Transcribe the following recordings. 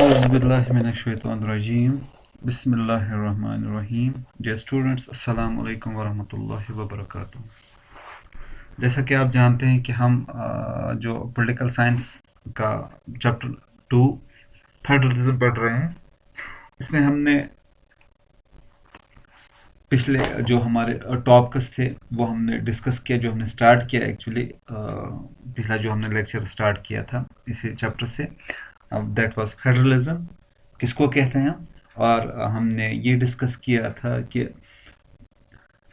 औज़ुबिल्लाहिमिनश्शैतानिर्रजीम बिस्मिल्लाहिर्रहमानिर्रहीम। Dear students, अस्सलाम वालेकुम वरहमतुल्लाहि वबरकातुहू। जैसा कि आप जानते हैं कि हम जो पॉलिटिकल साइंस का चैप्टर 2 फेडरलिज्म पढ़ रहे हैं। इसमें हमने पिछले जो हमारे टॉपिक्स थे वो हमने डिस्कस किया, जो हमने स्टार्ट किया एक्चुअली पिछला जो हमने लेक्चर स्टार्ट किया था इसी चैप्टर से, दैट वाज फेडरलिज्म किसको कहते हैं। और हमने ये डिस्कस किया था कि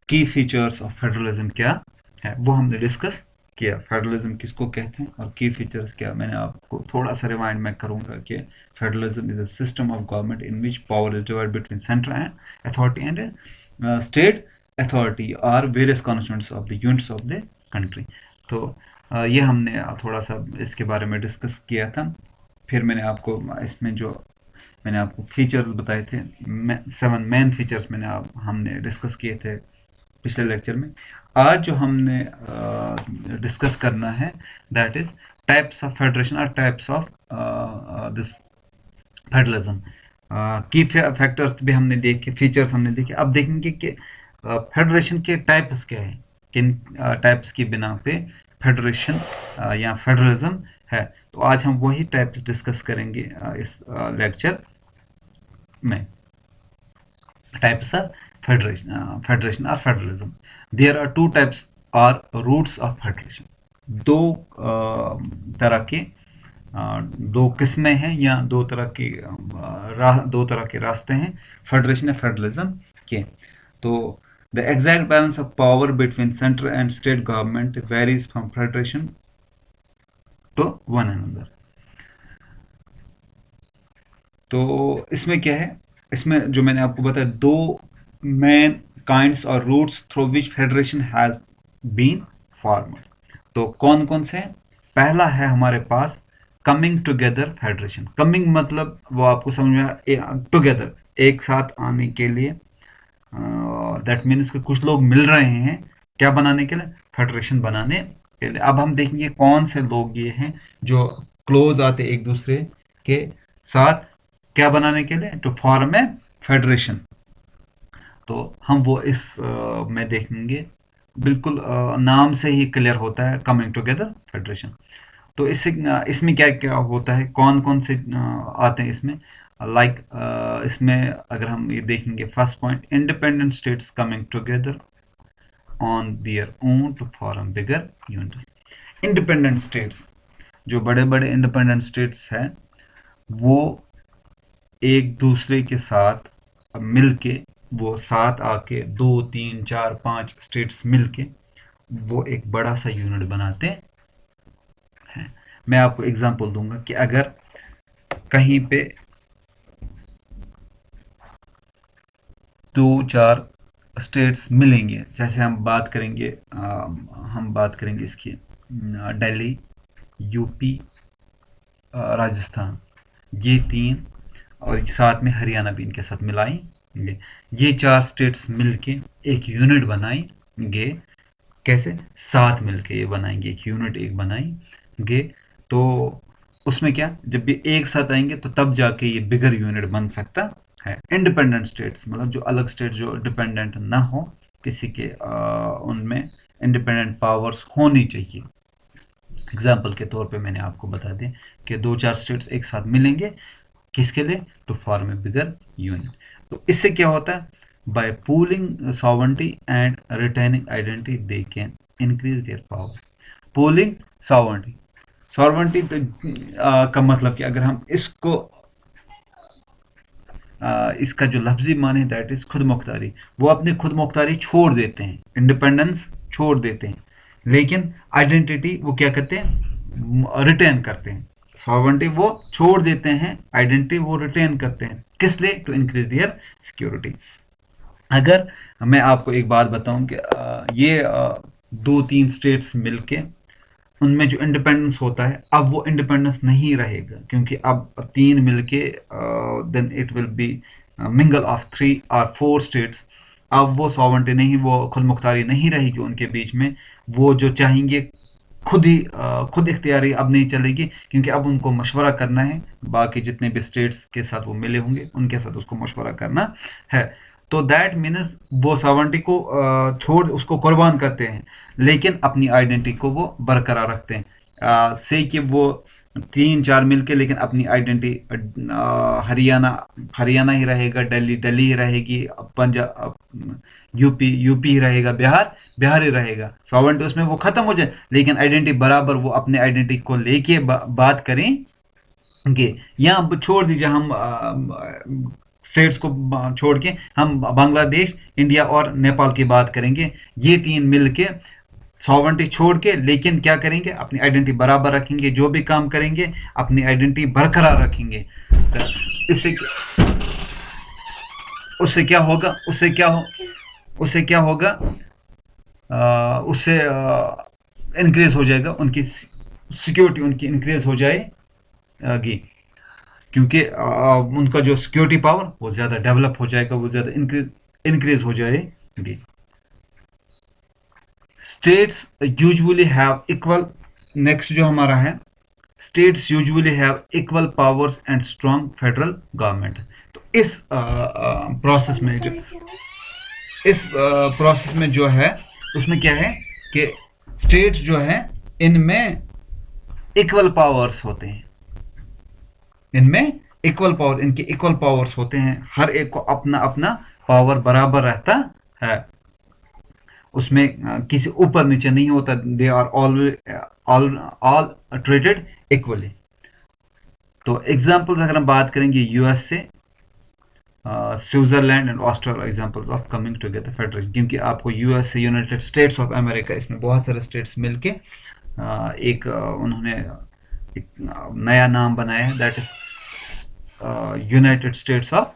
की फीचर्स ऑफ फेडरलिज्म क्या है, वो हमने डिस्कस किया। फेडरलिज्म किसको कहते हैं और की फीचर्स क्या। मैंने आपको थोड़ा सा रिमाइंड मैं करूंगा कि federalism is a system of government in which power is divided between centre and authority and state authority और various constituents of the units of the country. तो ये हमने थोड़ा सा इसके बारे में डिस्कस किया था। फिर मैंने आपको इसमें जो मैंने आपको फीचर्स बताए थे, 7 मेन फीचर्स हमने डिस्कस किए थे पिछले लेक्चर में। आज जो हमने डिस्कस करना है that is types of federation और टाइप्स ऑफ दिस फेडरलिज्म। की फैक्टर्स भी हमने देखे, फीचर्स हमने देखे। अब देखेंगे कि फेडरेशन के टाइप्स क्या है, किन टाइप्स की बिना पे फेडरेशन या फेडरलिज्म है। तो आज हम वही टाइप्स डिस्कस करेंगे इस लेक्चर में। टाइप्स ऑफ फेडरेशन और federalism. There are 2 types are roots of federation. तरह के दो किस्में हैं या दो तरह के रास्ते हैं फेडरेशन या फेडरलिज्म के। तो the exact balance of power between central and state government varies from federation to one another. तो इसमें क्या है, इसमें जो मैंने आपको बताया, 2 मेन काइंड्स और roots through which federation has been formed. तो कौन कौन से? पहला है हमारे पास कमिंग टुगेदर फेडरेशन। कमिंग मतलब वो आपको समझ में, टुगेदर एक साथ आने के लिए, दैट मीन्स कि कुछ लोग मिल रहे हैं क्या बनाने के लिए? फेडरेशन बनाने के लिए। अब हम देखेंगे कौन से लोग ये हैं जो क्लोज आते एक दूसरे के साथ क्या बनाने के लिए? To form a federation. तो हम वो इस में देखेंगे। बिल्कुल नाम से ही क्लियर होता है कमिंग टुगेदर फेडरेशन। तो इसमें क्या क्या होता है, कौन कौन से आते हैं इसमें? लाइक इसमें अगर हम ये देखेंगे, first point, independent states coming together on their own to form bigger units. Independent states, जो बड़े बड़े इंडिपेंडेंट स्टेट्स हैं, वो एक दूसरे के साथ मिलके, वो साथ आके 2 3 4 5 स्टेट्स मिलके वो एक बड़ा सा यूनिट बनाते हैं। मैं आपको एग्जांपल दूंगा कि अगर कहीं पे 2 4 स्टेट्स मिलेंगे, जैसे हम बात करेंगे इसकी दिल्ली, यूपी, राजस्थान, ये 3, और साथ में हरियाणा भी इनके साथ मिलाएंगे। ये 4 स्टेट्स मिलके एक यूनिट बनाएंगे। कैसे? साथ मिलके ये बनाएंगे एक यूनिट, एक बनाएंगे। तो उसमें क्या, जब भी एक साथ आएंगे तो तब जाके ये बिगर यूनिट बन सकता है। इंडिपेंडेंट स्टेट्स मतलब जो अलग स्टेट, जो डिपेंडेंट ना हो किसी के, उनमें इंडिपेंडेंट पावर्स होनी चाहिए। एग्जाम्पल के तौर पे मैंने आपको बता दें कि 2 4 स्टेट्स एक साथ मिलेंगे, किसके लिए? To form a bigger unit. तो इससे क्या होता है? By pooling sovereignty and retaining identity they can increase their power. Pooling sovereignty, sovereignty तो का मतलब कि अगर हम इसका जो लफ्जी माने दैट इज खुद मुख्तारी, वो अपनी खुद मुख्तारी छोड़ देते हैं, इंडिपेंडेंस छोड़ देते हैं, लेकिन आइडेंटिटी वो क्या करते हैं? रिटेन करते हैं। सॉवर्निटी वो छोड़ देते हैं, आइडेंटिटी वो रिटेन करते हैं। किस लिए? To increase their security. अगर मैं आपको एक बात बताऊं कि ये 2 3 स्टेट्स मिलके उनमें जो इंडिपेंडेंस होता है, अब वो इंडिपेंडेंस नहीं रहेगा, क्योंकि अब 3 मिलके then it will be mingle of 3 और 4 स्टेट्स। अब वो सॉवर्निटी नहीं, वो खुद मुख्तारी नहीं रहेगी उनके बीच में। वो जो चाहेंगे खुद इख्तियारी अब नहीं चलेगी, क्योंकि अब उनको मशवरा करना है, बाकी जितने भी स्टेट्स के साथ वो मिले होंगे उनके साथ उसको मशवरा करना है। तो दैट मीन्स वो सॉवरेनिटी को छोड़ उसको कुर्बान करते हैं, लेकिन अपनी आइडेंटिटी को वो बरकरार रखते हैं। से कि वो 3-4 मिलके, लेकिन अपनी आइडेंटिटी हरियाणा हरियाणा ही रहेगा, दिल्ली दिल्ली ही रहेगी, पंजाब यूपी यूपी ही रहेगा, बिहार बिहार ही रहेगा। सॉवरेनिटी उसमें वो खत्म हो जाए, लेकिन आइडेंटिटी बराबर वो अपने आइडेंटिटी को लेके बात करें कि यहाँ छोड़ दीजिए, हम स्टेट्स को छोड़ के हम बांग्लादेश, इंडिया और नेपाल की बात करेंगे। ये तीन मिलके सॉवरेनिटी छोड़ के, लेकिन क्या करेंगे, अपनी आइडेंटिटी बराबर रखेंगे, जो भी काम करेंगे अपनी आइडेंटिटी बरकरार रखेंगे। इससे उससे क्या होगा, उससे क्या होगा, उससे इंक्रीज हो जाएगा उनकी सिक्योरिटी, उनकी इंक्रीज हो जाएगी, क्योंकि उनका जो सिक्योरिटी पावर वो ज़्यादा डेवलप हो जाएगा, वो ज़्यादा इंक्रीज हो जाएगी। States usually have equal, next जो हमारा है, states usually have equal powers and strong federal government. तो इस प्रोसेस में जो है उसमें क्या है कि स्टेट्स जो है इनमें इक्वल पावर्स होते हैं, इनके इक्वल पावर्स होते हैं, हर एक को अपना अपना पावर बराबर रहता है, उसमें किसी ऊपर नीचे नहीं होता। They are all treated equally. तो एग्जांपल्स अगर हम बात करेंगे यूएस से, Switzerland and Australia examples of coming together federation, क्योंकि आपको यूएस से यूनाइटेड स्टेट्स ऑफ अमेरिका, इसमें बहुत सारे स्टेट्स मिलके एक उन्होंने एक नया नाम बनाया है, that is United states of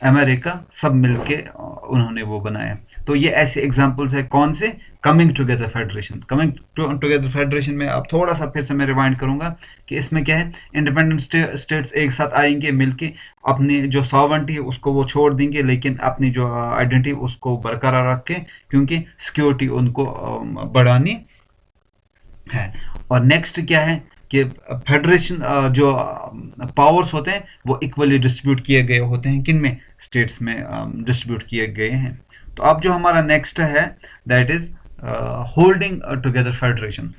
America, सब मिलके उन्होंने वो बनाया। तो ये ऐसे एग्जांपल्स है, कौन से, coming together federation. Coming together federation में अब थोड़ा सा फिर से मैं रिवाइंड करूंगा कि इसमें क्या है, इंडिपेंडेंट स्टेट्स एक साथ आएंगे मिलके, अपनी जो सॉवरेनिटी है उसको वो छोड़ देंगे, लेकिन अपनी जो आइडेंटिटी उसको बरकरार रख के, क्योंकि सिक्योरिटी उनको बढ़ानी है। और नेक्स्ट क्या है कि फेडरेशन जो पावर्स होते हैं वो इक्वली डिस्ट्रीब्यूट किए गए होते हैं, किन में, स्टेट्स में डिस्ट्रीब्यूट किए गए हैं। तो अब जो हमारा नेक्स्ट है that is holding together federation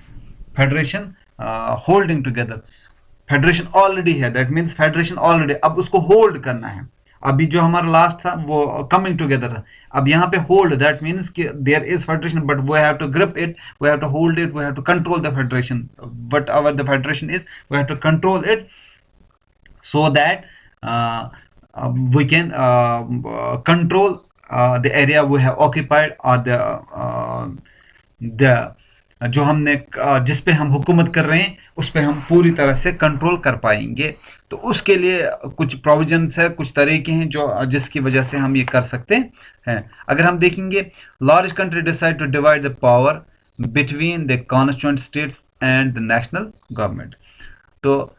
holding together. Federation already है, दैट मीन्स फेडरेशन ऑलरेडी, अब उसको होल्ड करना है। अभी जो हमारा लास्ट था वो कमिंग टुगेदर था, अब यहाँ पे होल्ड, दैट मीन्स कि there is federation but we have to grip it, we have to hold it, we have to control the federation, but our the federation is we have to control it so that we can control the area we have occupied or the जो हमने जिस पे हम हुकूमत कर रहे हैं उस पे हम पूरी तरह से कंट्रोल कर पाएंगे। तो उसके लिए कुछ प्रोविजंस है, कुछ तरीके हैं जो जिसकी वजह से हम ये कर सकते हैं। अगर हम देखेंगे, large country decide to divide the power between the constituent states and the national government. तो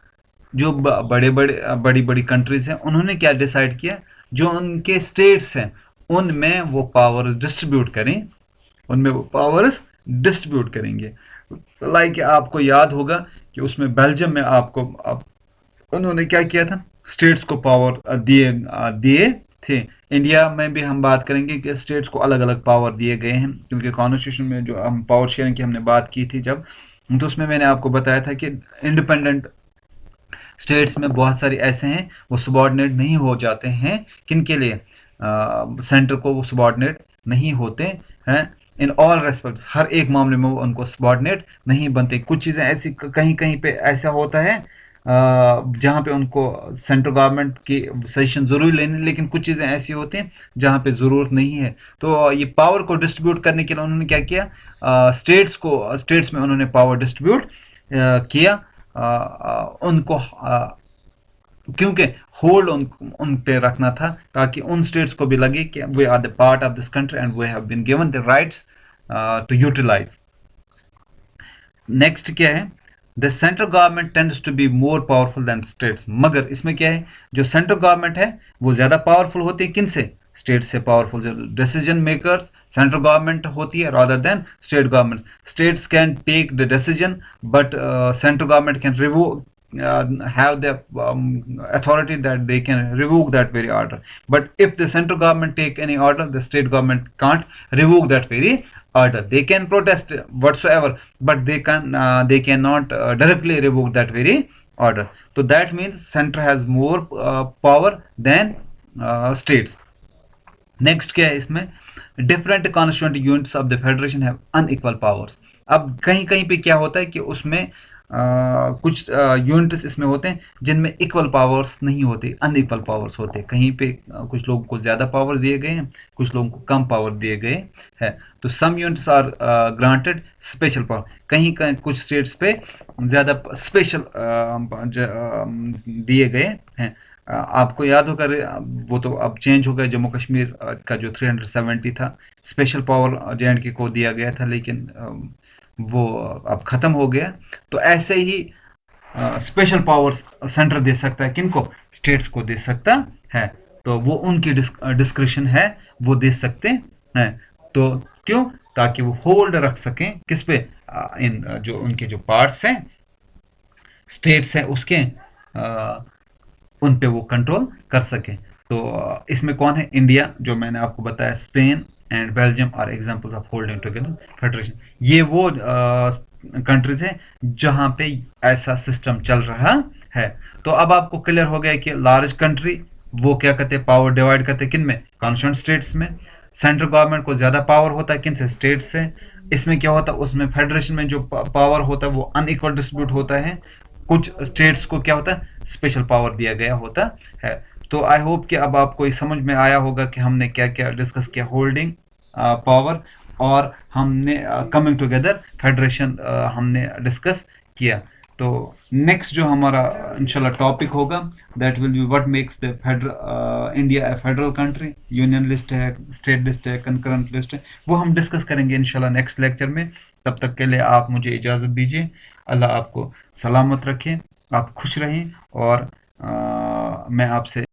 जो बड़ी बड़ी कंट्रीज हैं उन्होंने क्या डिसाइड किया, जो उनके स्टेट्स हैं उनमें वो पावर डिस्ट्रीब्यूट करें, उनमें वो पावर्स डिस्ट्रीब्यूट करेंगे। लाइक आपको याद होगा कि उसमें बेल्जियम में आपको उन्होंने क्या किया था, स्टेट्स को पावर दिए थे। इंडिया में भी हम बात करेंगे कि स्टेट्स को अलग अलग पावर दिए गए हैं, क्योंकि कॉन्स्टिट्यूशन में जो हम पावर शेयरिंग की हमने बात की थी जब, तो उसमें मैंने आपको बताया था कि इंडिपेंडेंट स्टेट्स में बहुत सारे ऐसे हैं वो सबॉर्डिनेट नहीं हो जाते हैं, किन के लिए, सेंटर को वो सबॉर्डिनेट नहीं होते हैं इन ऑल रेस्पेक्ट्स, हर एक मामले में वो उनको सबॉर्डिनेट नहीं बनते। कुछ चीज़ें ऐसी कहीं कहीं पे ऐसा होता है जहाँ पे उनको सेंट्रल गवर्नमेंट की सजेशन ज़रूरी लेनी, लेकिन कुछ चीज़ें ऐसी होती हैं जहाँ पे ज़रूरत नहीं है। तो ये पावर को डिस्ट्रीब्यूट करने के लिए उन्होंने क्या किया, स्टेट्स में उन्होंने पावर डिस्ट्रीब्यूट किया, उनको क्योंकि होल्ड उन पे रखना था, ताकि उन स्टेट्स को भी लगे कि we are the part of this country and we have been given the rights to utilize. Next क्या है, the central government tends to be more powerful than states. मगर इसमें क्या है, जो सेंट्रल गवर्नमेंट है वो ज़्यादा पावरफुल होती है, किन से, स्टेट से पावरफुल। जो डिसीजन मेकर्स सेंट्रल गवर्नमेंट होती है rather than state government. States can take the decision but central government can revoke have the authority that they can revoke that very order. But if the central government take any order, the state government can't revoke that very order. They can protest whatsoever, but they cannot directly revoke that very order. So that means center has more power than states. Next क्या है इसमें, different constituent units of the federation have unequal powers. अब कहीं कहीं पे क्या होता है कि उसमें कुछ यूनिट्स इसमें होते हैं जिनमें इक्वल पावर्स नहीं होते, अनइक्वल पावर्स होते हैं. कहीं पे कुछ लोगों को ज़्यादा पावर दिए गए हैं, कुछ लोगों को कम पावर दिए गए हैं. तो some units are granted special power. कहीं कहीं कुछ स्टेट्स पे ज़्यादा स्पेशल दिए गए हैं. आपको याद होगा, वो तो अब चेंज हो गया, जम्मू कश्मीर का जो 370 था स्पेशल पावर JNK को दिया गया था, लेकिन वो अब ख़त्म हो गया. तो ऐसे ही स्पेशल पावर्स सेंटर दे सकता है, किनको, स्टेट्स को दे सकता है. तो वो उनकी डिस्क्रिप्शन है, वो दे सकते हैं. तो क्यों, ताकि वो होल्ड रख सकें किस पे, इन जो उनके जो पार्ट्स हैं, स्टेट्स हैं उसके, उन पे वो कंट्रोल कर सके. तो इसमें कौन है, इंडिया, जो मैंने आपको बताया, Spain and Belgium are examples of holding together federation. ये वो कंट्रीज हैं जहां पे ऐसा सिस्टम चल रहा है. तो अब आपको क्लियर हो गया कि लार्ज कंट्री वो क्या कहते हैं, पावर डिवाइड करते हैं किन में, कॉन्स्टिट्यूएंट स्टेट्स में. सेंट्रल गवर्नमेंट को ज़्यादा पावर होता है किन से, स्टेट्स से. इसमें क्या होता है, उसमें फेडरेशन में जो पावर होता है वो अनइक्वल डिस्ट्रीब्यूट होता है. कुछ स्टेट्स को क्या होता है, स्पेशल पावर दिया गया होता है. तो आई होप कि अब आपको समझ में आया होगा कि हमने क्या क्या डिस्कस किया, होल्डिंग पावर, और हमने कमिंग टुगेदर फेडरेशन हमने डिस्कस किया. तो नेक्स्ट जो हमारा इंशाल्लाह टॉपिक होगा, that will be what makes the India A federal country. Union list है, स्टेट लिस्ट है, कंकरेंट लिस्ट है, वो हम डिस्कस करेंगे इंशाल्लाह नेक्स्ट लेक्चर में. तब तक के लिए आप मुझे इजाज़त दीजिए. अल्लाह आपको सलामत रखे, आप खुश रहें, और मैं आपसे